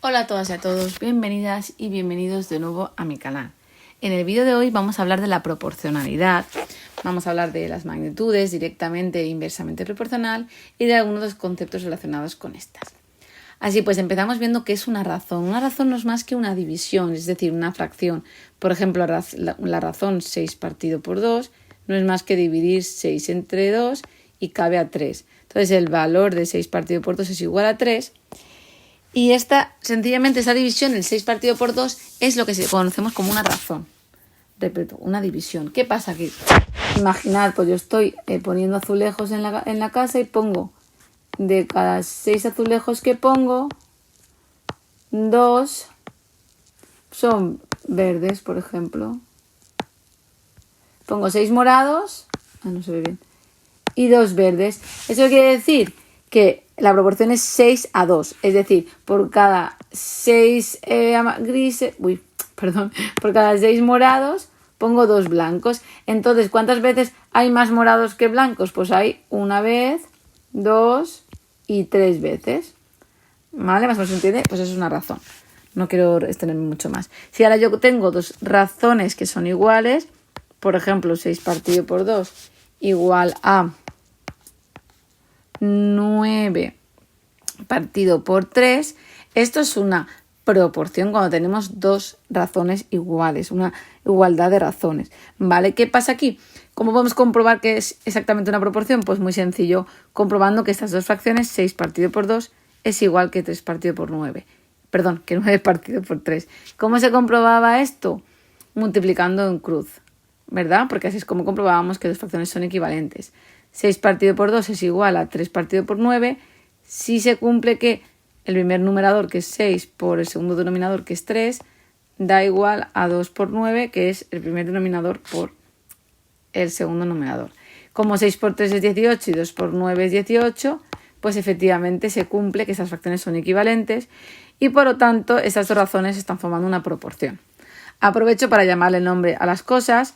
Hola a todas y a todos, bienvenidas y bienvenidos de nuevo a mi canal. En el vídeo de hoy vamos a hablar de la proporcionalidad, vamos a hablar de las magnitudes directamente e inversamente proporcional y de algunos de los conceptos relacionados con estas. Así pues, empezamos viendo qué es una razón. Una razón no es más que una división, es decir, una fracción. Por ejemplo, la razón 6 partido por 2 no es más que dividir 6 entre 2 y cabe a 3. Entonces, el valor de 6 partido por 2 es igual a 3. Y sencillamente esta división, el 6 partido por 2, es lo que conocemos como una razón. Repito, una división. ¿Qué pasa aquí? Imaginad, pues yo estoy poniendo azulejos en la casa y pongo de cada 6 azulejos que pongo, 2 son verdes, por ejemplo. Pongo 6 morados, no se ve bien, y 2 verdes. Eso quiere decir que la proporción es 6 a 2, es decir, por cada 6 por cada 6 morados pongo 2 blancos. Entonces, ¿cuántas veces hay más morados que blancos? Pues hay una vez, 2 y 3 veces. ¿Vale? ¿Más o menos se entiende? Pues eso es una razón. No quiero extenderme mucho más. Si ahora yo tengo dos razones que son iguales, por ejemplo, 6 partido por 2 igual a 9 partido por 3, esto es una proporción cuando tenemos dos razones iguales, una igualdad de razones, ¿vale? ¿Qué pasa aquí? ¿Cómo podemos comprobar que es exactamente una proporción? Pues muy sencillo, comprobando que estas dos fracciones, 6 partido por 2, es igual que 3 partido por 9. Perdón, que 9 partido por 3. ¿Cómo se comprobaba esto? Multiplicando en cruz, ¿verdad? Porque así es como comprobábamos que dos fracciones son equivalentes. 6 partido por 2 es igual a 3 partido por 9. Si se cumple que el primer numerador, que es 6, por el segundo denominador, que es 3, da igual a 2 por 9, que es el primer denominador por el segundo numerador. Como 6 por 3 es 18 y 2 por 9 es 18, pues efectivamente se cumple que esas fracciones son equivalentes y por lo tanto estas dos razones están formando una proporción. Aprovecho para llamarle nombre a las cosas.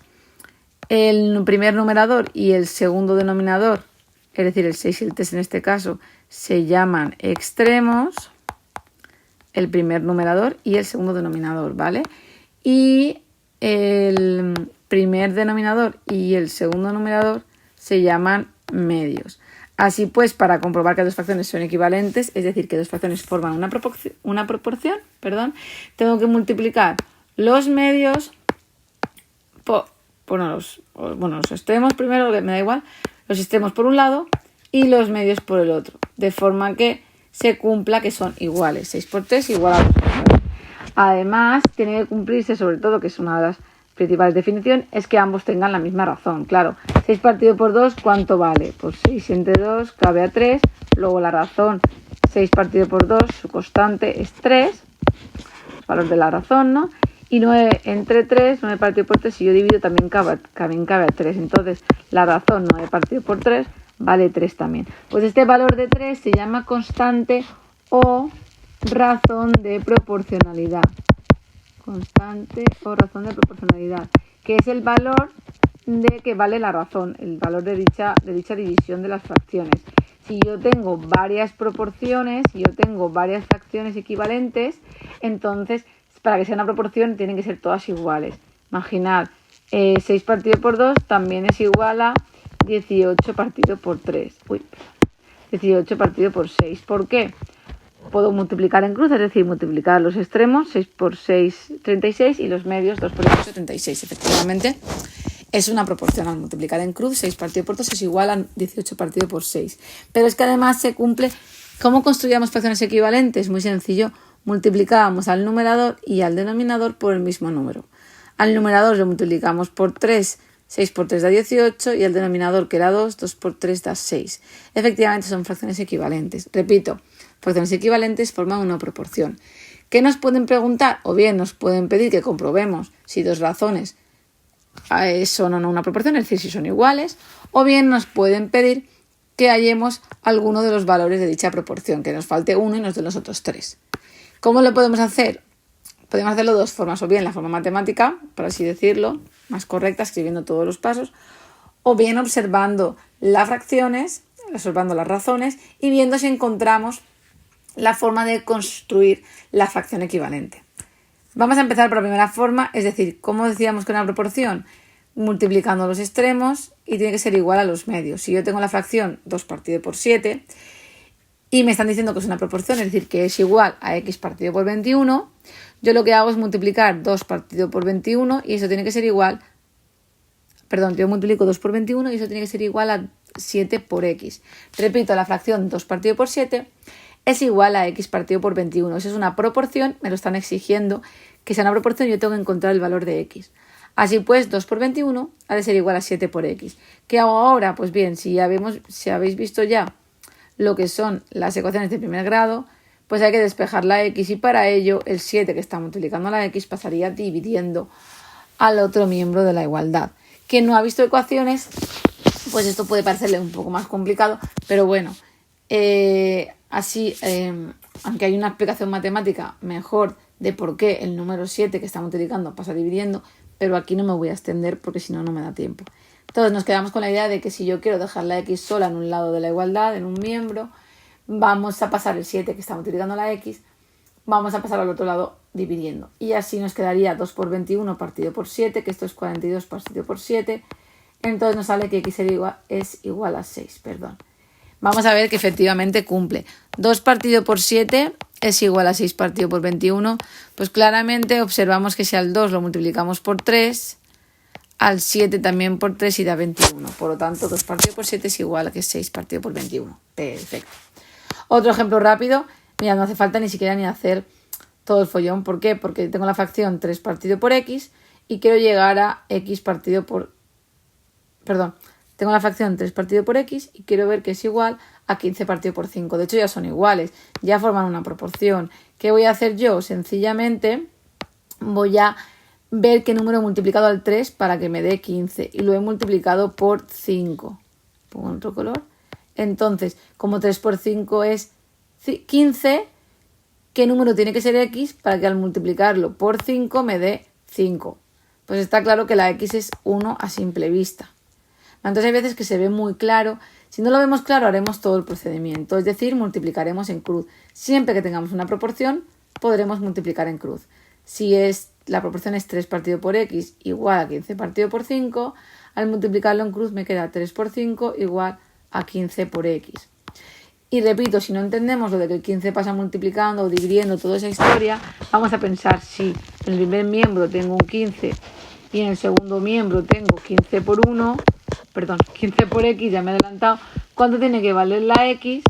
El primer numerador y el segundo denominador, es decir, el 6 y el 3 en este caso, se llaman extremos, el primer numerador y el segundo denominador, ¿vale? Y el primer denominador y el segundo numerador se llaman medios. Así pues, para comprobar que dos fracciones son equivalentes, es decir, que dos fracciones forman una proporción, tengo que multiplicar los medios por los extremos primero, me da igual, los extremos por un lado y los medios por el otro, de forma que se cumpla que son iguales. 6 por 3 igual a 2 por 9. Además, tiene que cumplirse, sobre todo, que es una de las principales definiciones, es que ambos tengan la misma razón. Claro, 6 partido por 2, ¿cuánto vale? Pues 6 entre 2 cabe a 3, luego la razón 6 partido por 2, su constante es 3, el valor de la razón, ¿no? Y 9 entre 3, 9 partido por 3, si yo divido también cabe a 3. Entonces, la razón 9 partido por 3 vale 3 también. Pues este valor de 3 se llama constante o razón de proporcionalidad. Constante o razón de proporcionalidad, que es el valor de que vale la razón, el valor de dicha división de las fracciones. Si yo tengo varias proporciones, si yo tengo varias fracciones equivalentes, entonces para que sea una proporción tienen que ser todas iguales. Imaginad, 6 partido por 2 también es igual a 18 partido por 3. 18 partido por 6. ¿Por qué? Puedo multiplicar en cruz, es decir, multiplicar los extremos, 6 por 6, 36, y los medios, 2 por 8, 36. Efectivamente, es una proporción. Al multiplicar en cruz, 6 partido por 2 es igual a 18 partido por 6. Pero es que además se cumple. ¿Cómo construíamos fracciones equivalentes? Muy sencillo. Multiplicábamos al numerador y al denominador por el mismo número. Al numerador lo multiplicamos por 3, 6 por 3 da 18, y al denominador, que era 2, 2 por 3 da 6. Efectivamente son fracciones equivalentes. Repito, fracciones equivalentes forman una proporción. ¿Qué nos pueden preguntar? O bien nos pueden pedir que comprobemos si dos razones son o no una proporción, es decir, si son iguales, o bien nos pueden pedir que hallemos alguno de los valores de dicha proporción, que nos falte uno y nos den los otros 3. ¿Cómo lo podemos hacer? Podemos hacerlo de dos formas, o bien la forma matemática, por así decirlo, más correcta, escribiendo todos los pasos, o bien observando las fracciones, observando las razones y viendo si encontramos la forma de construir la fracción equivalente. Vamos a empezar por la primera forma, es decir, ¿cómo decíamos que una proporción? Multiplicando los extremos y tiene que ser igual a los medios. Si yo tengo la fracción 2 partido por 7 y me están diciendo que es una proporción, es decir, que es igual a x partido por 21, yo lo que hago es multiplicar 2 partido por 21 y eso tiene que ser igual, yo multiplico 2 por 21 y eso tiene que ser igual a 7 por x. Repito, la fracción 2 partido por 7 es igual a x partido por 21. Eso es una proporción, me lo están exigiendo que sea una proporción y yo tengo que encontrar el valor de x. Así pues, 2 por 21 ha de ser igual a 7 por x. ¿Qué hago ahora? Pues bien, si habéis visto ya lo que son las ecuaciones de primer grado, pues hay que despejar la x y para ello el 7 que está multiplicando la x pasaría dividiendo al otro miembro de la igualdad. Quien no ha visto ecuaciones, pues esto puede parecerle un poco más complicado, pero bueno, aunque hay una explicación matemática mejor de por qué el número 7 que está multiplicando pasa dividiendo, pero aquí no me voy a extender porque si no, no me da tiempo. Entonces nos quedamos con la idea de que si yo quiero dejar la x sola en un lado de la igualdad, en un miembro, vamos a pasar el 7 que está multiplicando la x, vamos a pasar al otro lado dividiendo. Y así nos quedaría 2 por 21 partido por 7, que esto es 42 partido por 7. Entonces nos sale que x es igual a 6, Vamos a ver que efectivamente cumple. 2 partido por 7 es igual a 6 partido por 21. Pues claramente observamos que si al 2 lo multiplicamos por 3, al 7 también por 3 y da 21. Por lo tanto, 2 partido por 7 es igual a que 6 partido por 21. Perfecto. Otro ejemplo rápido. Mira, no hace falta ni siquiera ni hacer todo el follón. ¿Por qué? Porque tengo la fracción 3 partido por x y quiero llegar a x partido por... Tengo la fracción 3 partido por x y quiero ver que es igual a 15 partido por 5. De hecho, ya son iguales, ya forman una proporción. ¿Qué voy a hacer yo? Sencillamente voy a ver qué número he multiplicado al 3 para que me dé 15 y lo he multiplicado por 5. Pongo otro color. Entonces, como 3 por 5 es 15, ¿qué número tiene que ser x para que al multiplicarlo por 5 me dé 5? Pues está claro que la x es 1 a simple vista. Entonces hay veces que se ve muy claro. Si no lo vemos claro, haremos todo el procedimiento, es decir, multiplicaremos en cruz. Siempre que tengamos una proporción, podremos multiplicar en cruz. Si la proporción es 3 partido por x igual a 15 partido por 5, al multiplicarlo en cruz me queda 3 por 5 igual a 15 por x. Y repito, si no entendemos lo de que el 15 pasa multiplicando o dividiendo toda esa historia, vamos a pensar si en el primer miembro tengo un 15 y en el segundo miembro tengo 15 por x, ya me he adelantado, ¿cuánto tiene que valer la x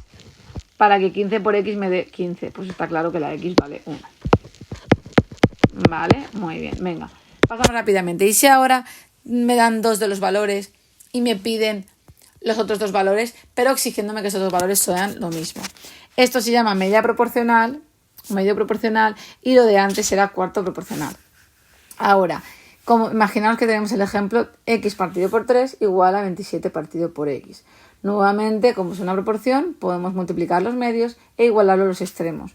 para que 15 por x me dé 15? Pues está claro que la x vale 1. Vale, muy bien, venga, pasamos rápidamente. Y si ahora me dan 2 de los valores y me piden los otros 2 valores, pero exigiéndome que esos 2 valores sean lo mismo. Esto se llama medio proporcional, y lo de antes era cuarto proporcional. Ahora, imaginaos que tenemos el ejemplo x partido por 3 igual a 27 partido por x. Nuevamente, como es una proporción, podemos multiplicar los medios e igualar los extremos.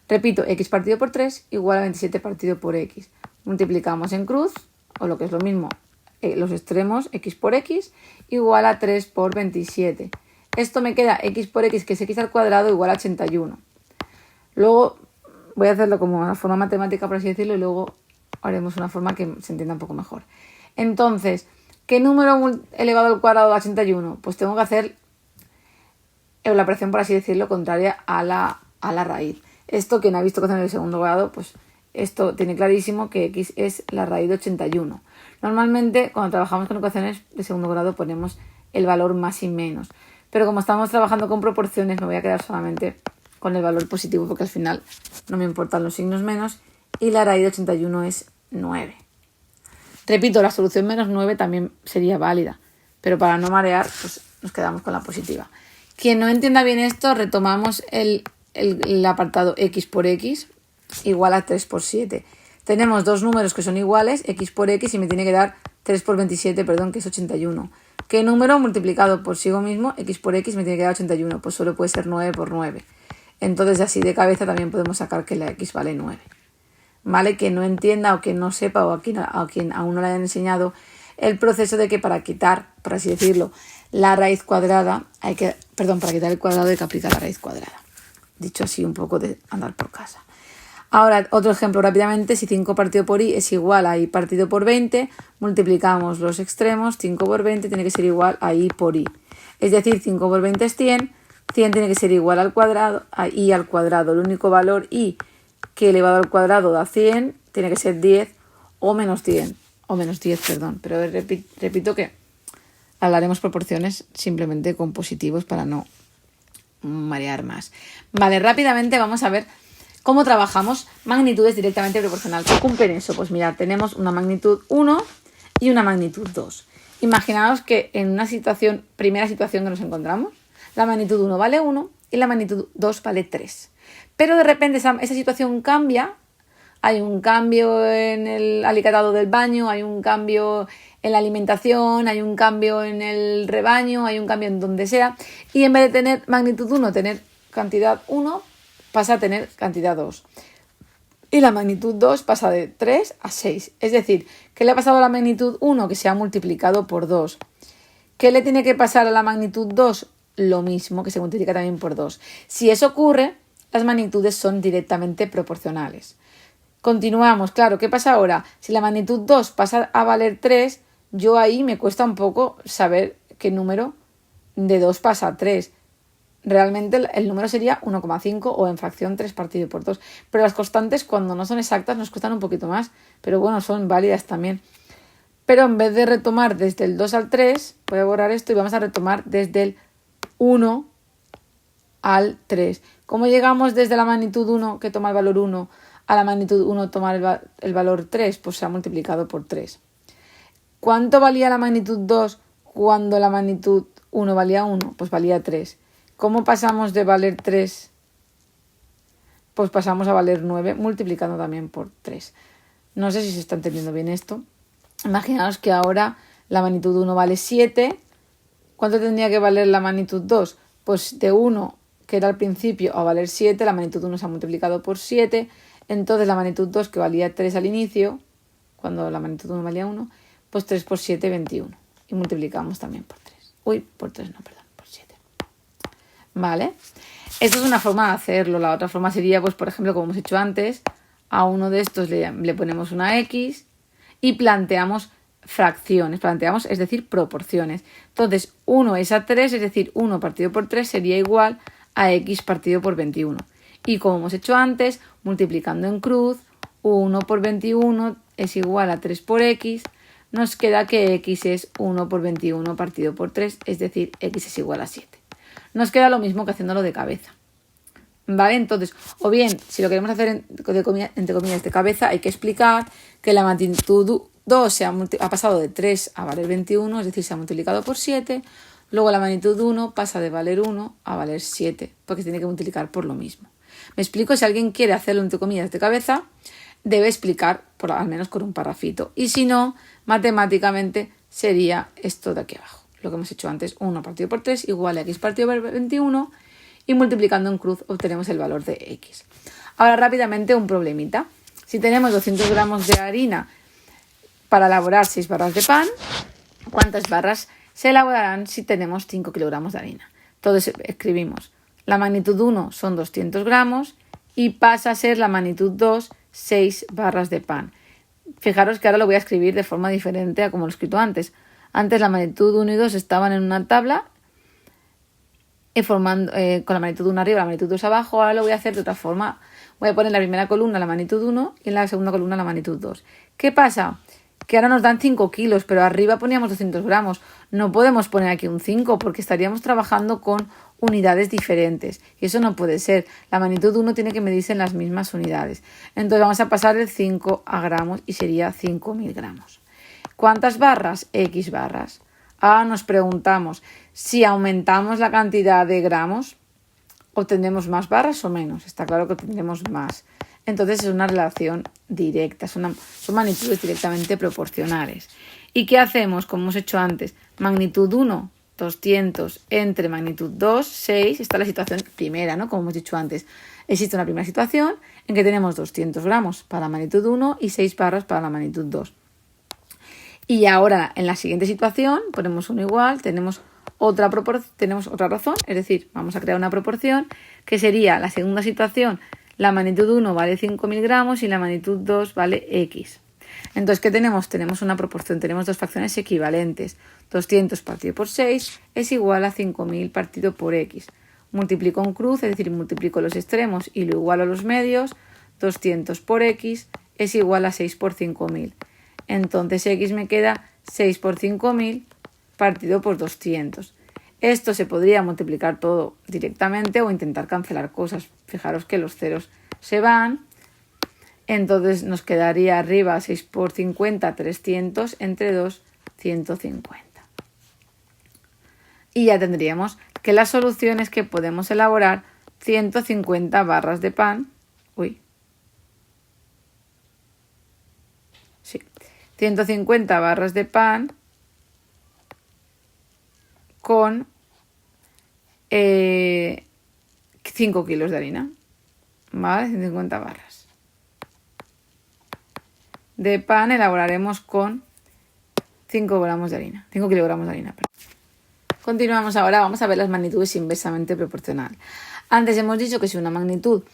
Repito, x partido por 3 igual a 27 partido por x. Multiplicamos en cruz, o lo que es lo mismo, los extremos, x por x, igual a 3 por 27. Esto me queda x por x, que es x al cuadrado, igual a 81. Luego voy a hacerlo como una forma matemática, por así decirlo, y luego haremos una forma que se entienda un poco mejor. Entonces, ¿qué número elevado al cuadrado a 81? Pues tengo que hacer la operación, por así decirlo, contraria a la raíz. Esto, quien ha visto ecuaciones de segundo grado, pues esto tiene clarísimo que x es la raíz de 81. Normalmente, cuando trabajamos con ecuaciones de segundo grado, ponemos el valor más y menos. Pero como estamos trabajando con proporciones, me voy a quedar solamente con el valor positivo, porque al final no me importan los signos menos, y la raíz de 81 es 9. Repito, la solución menos 9 también sería válida, pero para no marear, pues nos quedamos con la positiva. Quien no entienda bien esto, retomamos el apartado x por x igual a 3 por 7. Tenemos 2 números que son iguales, x por x, y me tiene que dar 3 por 27, que es 81. ¿Qué número multiplicado por sí mismo, x por x, me tiene que dar 81? Pues solo puede ser 9 por 9. Entonces, así de cabeza también podemos sacar que la x vale 9. ¿Vale? Que no entienda o que no sepa o a quien aún no le hayan enseñado el proceso de que para quitar, por así decirlo, la raíz cuadrada, para quitar el cuadrado hay que aplicar la raíz cuadrada. dicho así un poco de andar por casa. Ahora, otro ejemplo rápidamente, si 5 partido por i es igual a i partido por 20, multiplicamos los extremos, 5 por 20 tiene que ser igual a i por i. Es decir, 5 por 20 es 100, 100 tiene que ser igual al cuadrado, a i al cuadrado. El único valor i que elevado al cuadrado da 100, tiene que ser 10 o menos 100, o menos 10, perdón. Pero repito que hablaremos proporciones simplemente con positivos para no marear más. Vale, rápidamente vamos a ver cómo trabajamos magnitudes directamente proporcional. ¿Qué cumplen eso? Pues mirad, tenemos una magnitud 1 y una magnitud 2. Imaginaos que en una primera situación que nos encontramos, la magnitud 1 vale 1 y la magnitud 2 vale 3. Pero de repente esa situación cambia, hay un cambio en el alicatado del baño, hay un cambio en la alimentación, hay un cambio en el rebaño, hay un cambio en donde sea, y en vez de tener magnitud 1, tener cantidad 1, pasa a tener cantidad 2. Y la magnitud 2 pasa de 3 a 6. Es decir, ¿qué le ha pasado a la magnitud 1? Que se ha multiplicado por 2. ¿Qué le tiene que pasar a la magnitud 2? Lo mismo, que se multiplica también por 2. Si eso ocurre, las magnitudes son directamente proporcionales. Continuamos, claro, ¿qué pasa ahora? Si la magnitud 2 pasa a valer 3, yo ahí me cuesta un poco saber qué número de 2 pasa a 3. Realmente el número sería 1,5 o en fracción 3 partido por 2. Pero las constantes cuando no son exactas nos cuestan un poquito más. Pero bueno, son válidas también. Pero en vez de retomar desde el 2 al 3, voy a borrar esto y vamos a retomar desde el 1 al 3. ¿Cómo llegamos desde la magnitud 1 que toma el valor 1 a la magnitud 1 tomar el valor 3? Pues se ha multiplicado por 3. ¿Cuánto valía la magnitud 2 cuando la magnitud 1 valía 1? Pues valía 3. ¿Cómo pasamos de valer 3? Pues pasamos a valer 9 multiplicando también por 3. No sé si se está entendiendo bien esto. Imaginaos que ahora la magnitud 1 vale 7. ¿Cuánto tendría que valer la magnitud 2? Pues de 1, que era al principio, a valer 7, la magnitud 1 se ha multiplicado por 7. Entonces la magnitud 2, que valía 3 al inicio, cuando la magnitud 1 valía 1, pues 3 por 7, 21. Y multiplicamos también por 3. Por 3 no, perdón, por 7. ¿Vale? Esto es una forma de hacerlo. La otra forma sería, pues por ejemplo, como hemos hecho antes, a uno de estos le ponemos una X y planteamos fracciones. Es decir, proporciones. Entonces, 1 es a 3, es decir, 1 partido por 3 sería igual a X partido por 21. Y como hemos hecho antes, multiplicando en cruz, 1 por 21 es igual a 3 por X. Nos queda que X es 1 por 21 partido por 3, es decir, X es igual a 7. Nos queda lo mismo que haciéndolo de cabeza. ¿Vale? Entonces, o bien, si lo queremos hacer entre comillas de cabeza, hay que explicar que la magnitud 2 ha pasado de 3 a valer 21, es decir, se ha multiplicado por 7. Luego la magnitud 1 pasa de valer 1 a valer 7, porque se tiene que multiplicar por lo mismo. Me explico, si alguien quiere hacerlo entre comillas de cabeza, debe explicar al menos con un parrafito. Y si no, matemáticamente sería esto de aquí abajo. Lo que hemos hecho antes, 1 partido por 3 igual a X partido por 21 y multiplicando en cruz obtenemos el valor de X. Ahora rápidamente un problemita. Si tenemos 200 gramos de harina para elaborar 6 barras de pan, ¿cuántas barras se elaborarán si tenemos 5 kilogramos de harina? Entonces escribimos, la magnitud 1 son 200 gramos y pasa a ser la magnitud 2, 6 barras de pan. Fijaros que ahora lo voy a escribir de forma diferente a como lo he escrito antes. Antes la magnitud 1 y 2 estaban en una tabla y formando con la magnitud 1 arriba y la magnitud 2 abajo. Ahora lo voy a hacer de otra forma. Voy a poner en la primera columna la magnitud 1 y en la segunda columna la magnitud 2. ¿Qué pasa? Que ahora nos dan 5 kilos, pero arriba poníamos 200 gramos. No podemos poner aquí un 5 porque estaríamos trabajando con unidades diferentes. Y eso no puede ser. La magnitud 1 tiene que medirse en las mismas unidades. Entonces vamos a pasar el 5 a gramos y sería 5.000 gramos. ¿Cuántas barras? X barras. Ahora nos preguntamos, si aumentamos la cantidad de gramos, ¿obtendremos más barras o menos? Está claro que obtendremos más. Entonces es una relación directa, son magnitudes directamente proporcionales. ¿Y qué hacemos? Como hemos hecho antes, magnitud 1, 200 entre magnitud 2, 6, está la situación primera, ¿no? Como hemos dicho antes. Existe una primera situación en que tenemos 200 gramos para la magnitud 1 y 6 barras para la magnitud 2. Y ahora en la siguiente situación ponemos uno igual, tenemos Tenemos otra razón, es decir, vamos a crear una proporción que sería la segunda situación, la magnitud 1 vale 5.000 gramos y la magnitud 2 vale X. Entonces, ¿qué tenemos? Tenemos una proporción, tenemos dos fracciones equivalentes. 200 partido por 6 es igual a 5.000 partido por X. Multiplico en cruz, es decir, multiplico los extremos y lo igualo a los medios. 200 por X es igual a 6 por 5.000. Entonces, X me queda 6 por 5.000 partido por 200. Esto se podría multiplicar todo directamente o intentar cancelar cosas. Fijaros que los ceros se van. Entonces nos quedaría arriba 6 por 50, 300, entre 2, 150. Y ya tendríamos que las soluciones que podemos elaborar 150 barras de pan. 150 barras de pan con 5 kilos de harina. ¿Vale? 150 barras de pan elaboraremos con 5 gramos de harina. 5 kilogramos de harina. Continuamos ahora, vamos a ver las magnitudes inversamente proporcionales. Antes hemos dicho que si una magnitud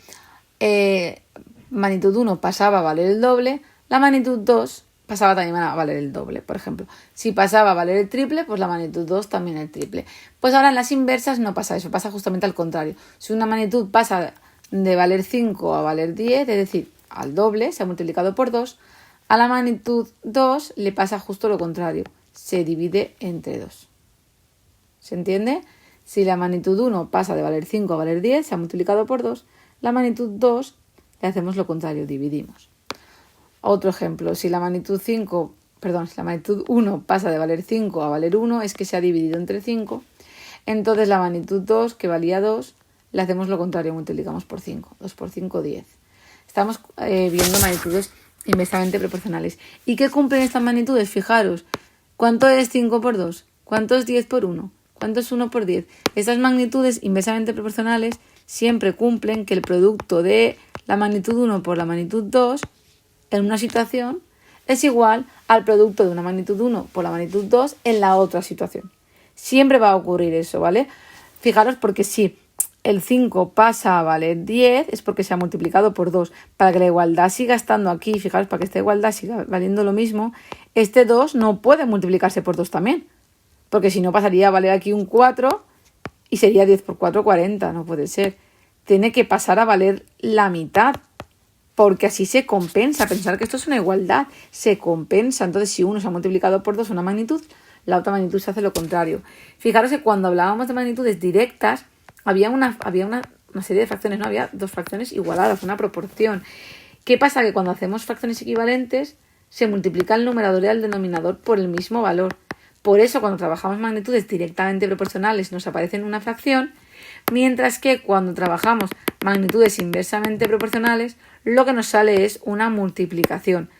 1 pasaba a valer el doble, la magnitud 2 pasaba también a valer el doble. Por ejemplo, si pasaba a valer el triple, pues la magnitud 2 también el triple. Pues ahora en las inversas no pasa eso, pasa justamente al contrario. Si una magnitud pasa de valer 5 a valer 10, es decir, al doble, se ha multiplicado por 2, a la magnitud 2 le pasa justo lo contrario, se divide entre 2. ¿Se entiende? Si la magnitud 1 pasa de valer 5 a valer 10, se ha multiplicado por 2, la magnitud 2 le hacemos lo contrario, dividimos. Otro ejemplo, si la magnitud 1 pasa de valer 5 a valer 1, es que se ha dividido entre 5. Entonces la magnitud 2, que valía 2, le hacemos lo contrario, multiplicamos por 5. 2 por 5, 10. Estamos viendo magnitudes inversamente proporcionales. ¿Y qué cumplen estas magnitudes? Fijaros, ¿cuánto es 5 por 2? ¿Cuánto es 10 por 1? ¿Cuánto es 1 por 10? Estas magnitudes inversamente proporcionales siempre cumplen que el producto de la magnitud 1 por la magnitud 2 en una situación es igual al producto de una magnitud 1 por la magnitud 2 en la otra situación. Siempre va a ocurrir eso, ¿vale? Fijaros, porque si el 5 pasa a valer 10 es porque se ha multiplicado por 2. Para que la igualdad siga estando aquí, fijaros, para que esta igualdad siga valiendo lo mismo, este 2 no puede multiplicarse por 2 también. Porque si no pasaría a valer aquí un 4 y sería 10 por 4, 40. No puede ser. Tiene que pasar a valer la mitad. Porque así se compensa. Pensar que esto es una igualdad. Se compensa. Entonces, si uno se ha multiplicado por 2 una magnitud, la otra magnitud se hace lo contrario. Fijaros que cuando hablábamos de magnitudes directas, había una serie de fracciones, no había dos fracciones igualadas, una proporción. ¿Qué pasa? Que cuando hacemos fracciones equivalentes, se multiplica el numerador y el denominador por el mismo valor. Por eso, cuando trabajamos magnitudes directamente proporcionales, nos aparece una fracción, mientras que cuando trabajamos magnitudes inversamente proporcionales, lo que nos sale es una multiplicación.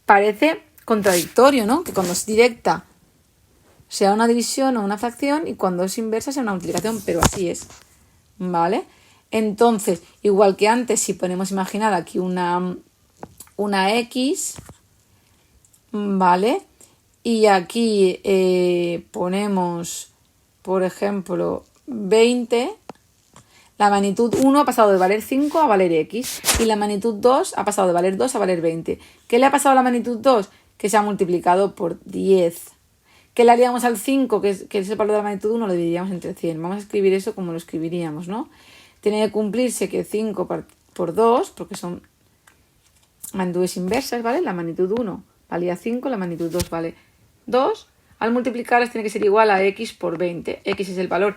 Parece contradictorio, ¿no? Que cuando es directa sea una división o una fracción y cuando es inversa sea una multiplicación, pero así es, ¿vale? Entonces, igual que antes, si ponemos, imaginar aquí una X, ¿vale? Y aquí ponemos, por ejemplo, 20, la magnitud 1 ha pasado de valer 5 a valer X y la magnitud 2 ha pasado de valer 2 a valer 20. ¿Qué le ha pasado a la magnitud 2? Que se ha multiplicado por 10. ¿Qué le haríamos al 5, que es el valor de la magnitud 1? Lo dividiríamos entre 100. Vamos a escribir eso como lo escribiríamos, ¿no? Tiene que cumplirse que 5 por 2, porque son magnitudes inversas, ¿vale? La magnitud 1 valía 5, la magnitud 2 vale 2. Al multiplicarlas tiene que ser igual a X por 20. X es el valor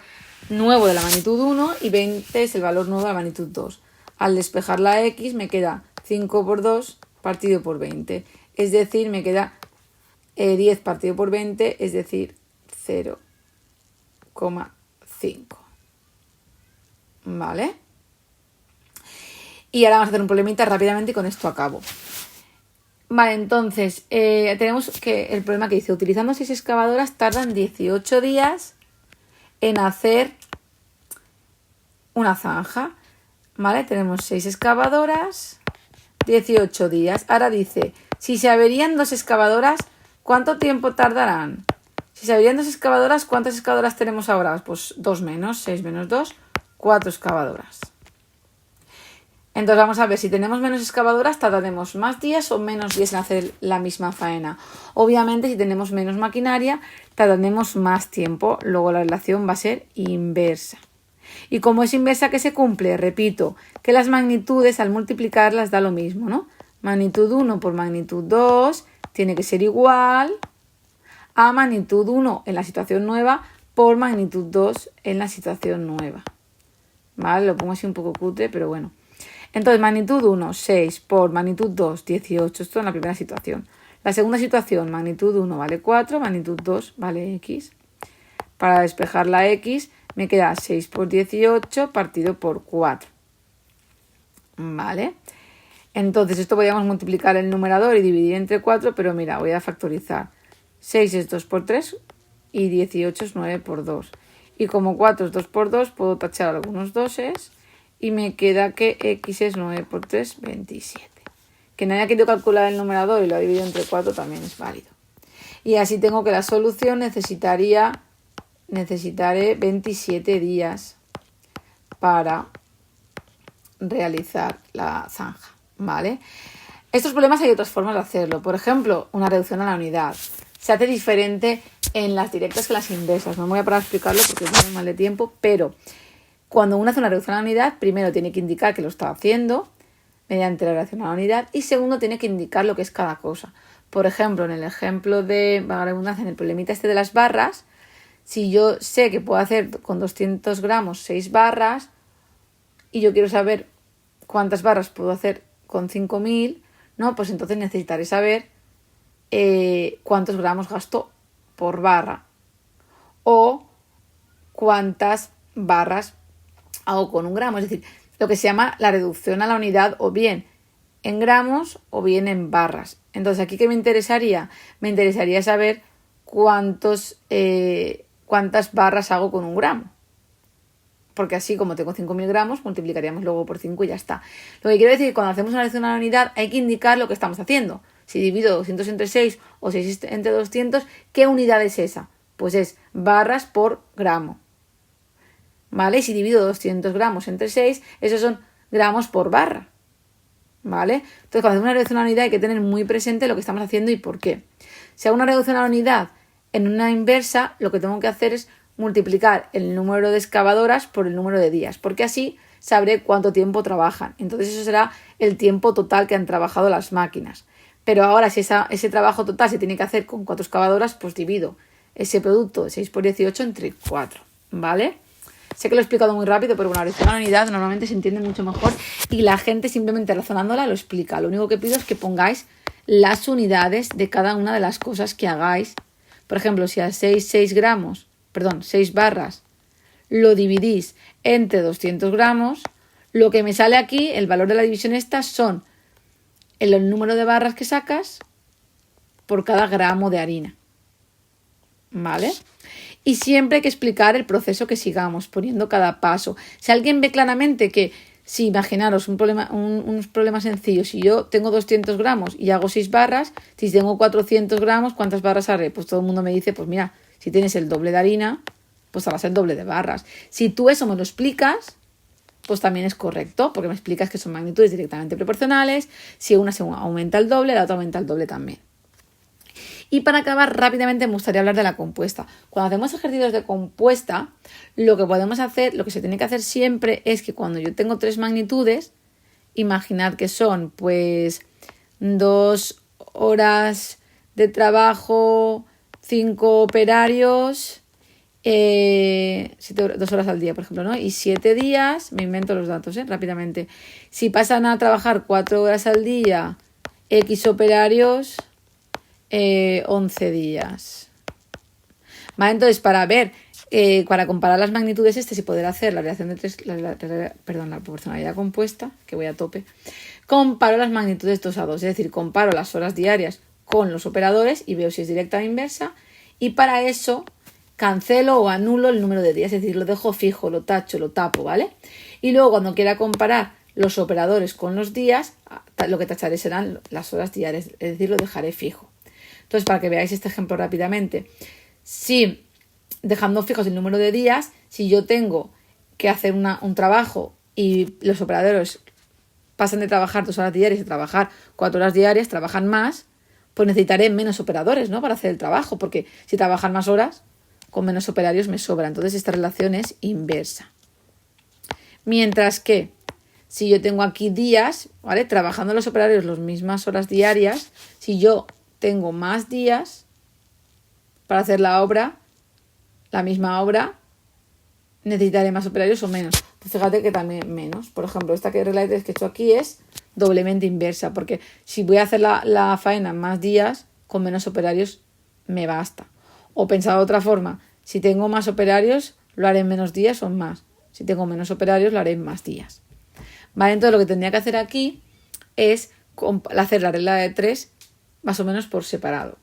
nuevo de la magnitud 1 y 20 es el valor nuevo de la magnitud 2. Al despejar la X me queda 5 por 2 partido por 20. Es decir, me queda 10 partido por 20, es decir, 0,5. ¿Vale? Y ahora vamos a hacer un problemita rápidamente y con esto acabo. Vale, entonces, tenemos que el problema que dice, utilizando 6 excavadoras tardan 18 días en hacer una zanja. ¿Vale? Tenemos 6 excavadoras, 18 días. Ahora dice, si se averían 2 excavadoras, ¿cuánto tiempo tardarán? Si se abrirían 2 excavadoras, ¿cuántas excavadoras tenemos ahora? Pues 2 menos, 6 menos 2, 4 excavadoras. Entonces vamos a ver, si tenemos menos excavadoras, tardaremos más días o menos días en hacer la misma faena. Obviamente, si tenemos menos maquinaria, tardaremos más tiempo. Luego la relación va a ser inversa. Y como es inversa que se cumple, repito, que las magnitudes al multiplicarlas da lo mismo, ¿no? Magnitud 1 por magnitud 2 tiene que ser igual a magnitud 1 en la situación nueva por magnitud 2 en la situación nueva. ¿Vale? Lo pongo así un poco cutre, pero bueno. Entonces, magnitud 1, 6 por magnitud 2, 18. Esto en la primera situación. La segunda situación, magnitud 1 vale 4, magnitud 2 vale x. Para despejar la x, me queda 6 por 18 partido por 4. ¿Vale? Entonces, esto podríamos multiplicar el numerador y dividir entre 4, pero mira, voy a factorizar. 6 es 2 por 3 y 18 es 9 por 2. Y como 4 es 2 por 2, puedo tachar algunos doses y me queda que x es 9 por 3, 27. Que no haya querido calcular el numerador y lo ha dividido entre 4 también es válido. Y así tengo que la solución necesitaré 27 días para realizar la zanja, ¿vale? Estos problemas hay otras formas de hacerlo. Por ejemplo, una reducción a la unidad. Se hace diferente en las directas que en las inversas. No me voy a parar a explicarlo porque es muy mal de tiempo, pero cuando uno hace una reducción a la unidad, primero tiene que indicar que lo está haciendo mediante la reducción a la unidad y segundo tiene que indicar lo que es cada cosa. Por ejemplo, en el ejemplo de, valga la redundancia, en el problemita este de las barras, si yo sé que puedo hacer con 200 gramos 6 barras y yo quiero saber cuántas barras puedo hacer con 5.000, ¿no? Pues entonces necesitaré saber cuántos gramos gasto por barra o cuántas barras hago con 1 gramo. Es decir, lo que se llama la reducción a la unidad o bien en gramos o bien en barras. Entonces, ¿aquí qué me interesaría? Me interesaría saber cuántas barras hago con 1 gramo. Porque así, como tengo 5.000 gramos, multiplicaríamos luego por 5 y ya está. Lo que quiero decir es que cuando hacemos una reducción a la unidad hay que indicar lo que estamos haciendo. Si divido 200 entre 6 o 6 entre 200, ¿qué unidad es esa? Pues es barras por gramo. ¿Vale? Y si divido 200 gramos entre 6, esos son gramos por barra. ¿Vale? Entonces, cuando hacemos una reducción a la unidad hay que tener muy presente lo que estamos haciendo y por qué. Si hago una reducción a la unidad en una inversa, lo que tengo que hacer es multiplicar el número de excavadoras por el número de días, porque así sabré cuánto tiempo trabajan. Entonces eso será el tiempo total que han trabajado las máquinas. Pero ahora si ese trabajo total se tiene que hacer con 4 excavadoras, pues divido ese producto de 6 por 18 entre 4, ¿vale? Sé que lo he explicado muy rápido, pero una reducción a la unidad normalmente se entiende mucho mejor y la gente simplemente razonándola lo explica. Lo único que pido es que pongáis las unidades de cada una de las cosas que hagáis. Por ejemplo, si a 6 barras lo dividís entre 200 gramos, lo que me sale aquí, el valor de la división esta, son el número de barras que sacas por cada gramo de harina. ¿Vale? Y siempre hay que explicar el proceso que sigamos, poniendo cada paso. Si alguien ve claramente que, si imaginaros unos problemas sencillos, si yo tengo 200 gramos y hago 6 barras, si tengo 400 gramos, ¿cuántas barras haré? Pues todo el mundo me dice, pues mira, si tienes el doble de harina, pues harás el doble de barras. Si tú eso me lo explicas, pues también es correcto, porque me explicas que son magnitudes directamente proporcionales. Si una se aumenta el doble, la otra aumenta el doble también. Y para acabar rápidamente me gustaría hablar de la compuesta. Cuando hacemos ejercicios de compuesta, lo que podemos hacer, lo que se tiene que hacer siempre es que cuando yo tengo 3 magnitudes, imaginad que son pues 2 horas de trabajo, 5 operarios, 2 horas al día, por ejemplo, ¿no? Y 7 días, me invento los datos, rápidamente. Si pasan a trabajar 4 horas al día, X operarios, 11 días. Vale, entonces para comparar las magnitudes y poder hacer la relación de la proporcionalidad compuesta, que voy a tope, comparo las magnitudes 2 a 2, es decir, comparo las horas diarias con los operadores y veo si es directa o inversa, y para eso cancelo o anulo el número de días, es decir, lo dejo fijo, lo tacho, lo tapo, ¿vale? Y luego cuando quiera comparar los operadores con los días, lo que tacharé serán las horas diarias, es decir, lo dejaré fijo. Entonces, para que veáis este ejemplo rápidamente, Si, dejando fijos el número de días, si yo tengo que hacer un trabajo y los operadores pasan de trabajar 2 horas diarias a trabajar 4 horas diarias, trabajan más, pues necesitaré menos operadores, ¿no? Para hacer el trabajo, porque si trabajan más horas, con menos operarios me sobra. Entonces esta relación es inversa. Mientras que si yo tengo aquí días, ¿vale? Trabajando los operarios las mismas horas diarias, si yo tengo más días para hacer la misma obra, necesitaré más operarios o menos. Pues fíjate que también menos. Por ejemplo, esta regla de 3 que he hecho aquí es doblemente inversa, porque si voy a hacer la faena más días, con menos operarios me basta. O pensado de otra forma, si tengo más operarios, lo haré en menos días o en más. Si tengo menos operarios, lo haré en más días. Vale, entonces lo que tendría que hacer aquí es hacer la regla de 3 más o menos por separado.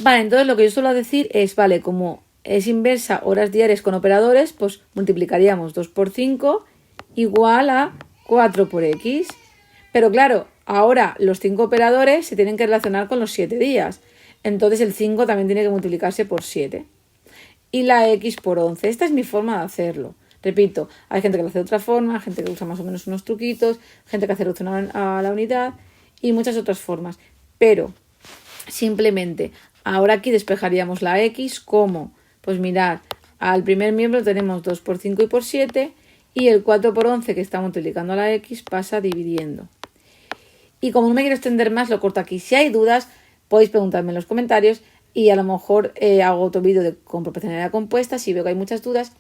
Vale, entonces lo que yo suelo decir es, vale, como es inversa horas diarias con operadores, pues multiplicaríamos 2 por 5 igual a 4 por x. Pero claro, ahora los 5 operadores se tienen que relacionar con los 7 días. Entonces el 5 también tiene que multiplicarse por 7. Y la x por 11. Esta es mi forma de hacerlo. Repito, hay gente que lo hace de otra forma, gente que usa más o menos unos truquitos, gente que hace reducción a la unidad y muchas otras formas. Pero simplemente ahora aquí despejaríamos la x como, pues mirad, al primer miembro tenemos 2 por 5 y por 7 y el 4 por 11 que está multiplicando a la x pasa dividiendo. Y como no me quiero extender más, lo corto aquí. Si hay dudas, podéis preguntarme en los comentarios y a lo mejor hago otro vídeo con proporcionalidad compuesta si veo que hay muchas dudas.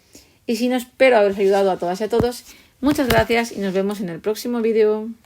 Y si no, espero haberos ayudado a todas y a todos. Muchas gracias y nos vemos en el próximo vídeo.